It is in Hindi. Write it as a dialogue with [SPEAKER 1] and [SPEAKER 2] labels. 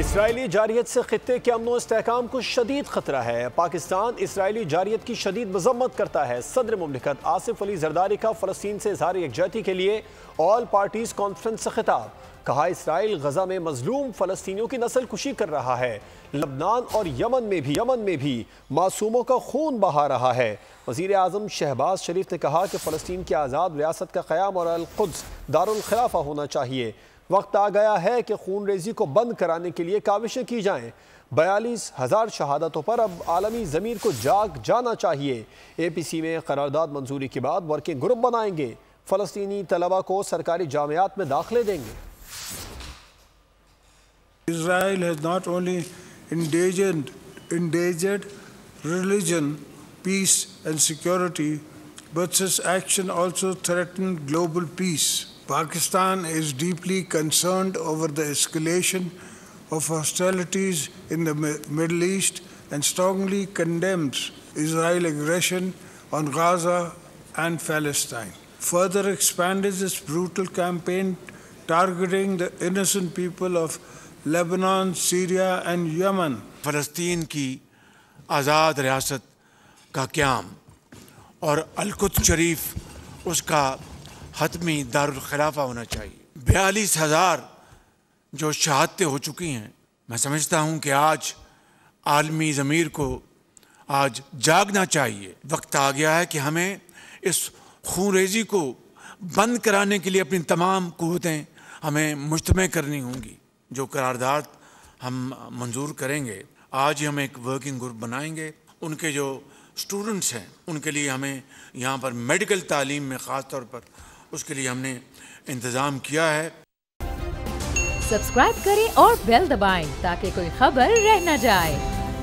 [SPEAKER 1] इसराइली जारियत से खित्ते के अमन व इस्तेहकाम को शदीद खतरा है। पाकिस्तान इसराइली जारियत की शदीद मजम्मत करता है। सदर मुमलिकत आसिफ अली जरदारी का फ़लस्तीन से इज़हार यकजहती के लिए ऑल पार्टीज़ कॉन्फ्रेंस से खिताब। कहा, इसराइल गजा में मजलूम फ़लस्तीनियों की नस्ल कुशी कर रहा है। लबनान और यमन में भी मासूमों का खून बहा रहा है। वज़ीर आज़म शहबाज शरीफ ने कहा कि फ़लस्तीन की आज़ाद रियासत का क़याम और अल-कुद्स दारुल खिलाफा होना चाहिए। वक्त आ गया है कि खून रेजी को बंद कराने के लिए काविशें की जाएं। 42,000 शहादतों पर अब आलमी ज़मीर को जाग जाना चाहिए। APC में करारदाद मंजूरी के बाद वर्किंग ग्रुप बनाएंगे। फ़लस्तीनी तलबा को सरकारी जामियात में दाखिले देंगे।
[SPEAKER 2] Israel has not only endangered religion, peace and security, but its action also threatened global peace. Pakistan is deeply concerned over the escalation of hostilities in the Middle East and strongly condemns Israel's aggression on Gaza and Palestine. Further expanded its brutal campaign targeting the innocent people of Lebanon, Syria and Yemen.
[SPEAKER 3] फ़लस्तीन की आज़ाद रियासत का क़याम और अल-कुद्स शरीफ उसका हतमी दारुल खिलाफा होना चाहिए। 42,000 जो शहादतें हो चुकी हैं, मैं समझता हूँ कि आज आलमी ज़मीर को आज जागना चाहिए। वक्त आ गया है कि हमें इस खूनरेज़ी को बंद कराने के लिए अपनी तमाम क़ुव्वतें हमें मुज्तमअ करनी होंगी। जो करारदाद हम मंजूर करेंगे, आज ही हम एक वर्किंग ग्रुप बनाएंगे। उनके जो स्टूडेंट्स हैं उनके लिए हमें यहाँ पर मेडिकल तालीम में ख़ास तौर पर उसके लिए हमने इंतज़ाम किया है।
[SPEAKER 4] सब्सक्राइब करें और बेल दबाएं ताकि कोई खबर रह न जाए।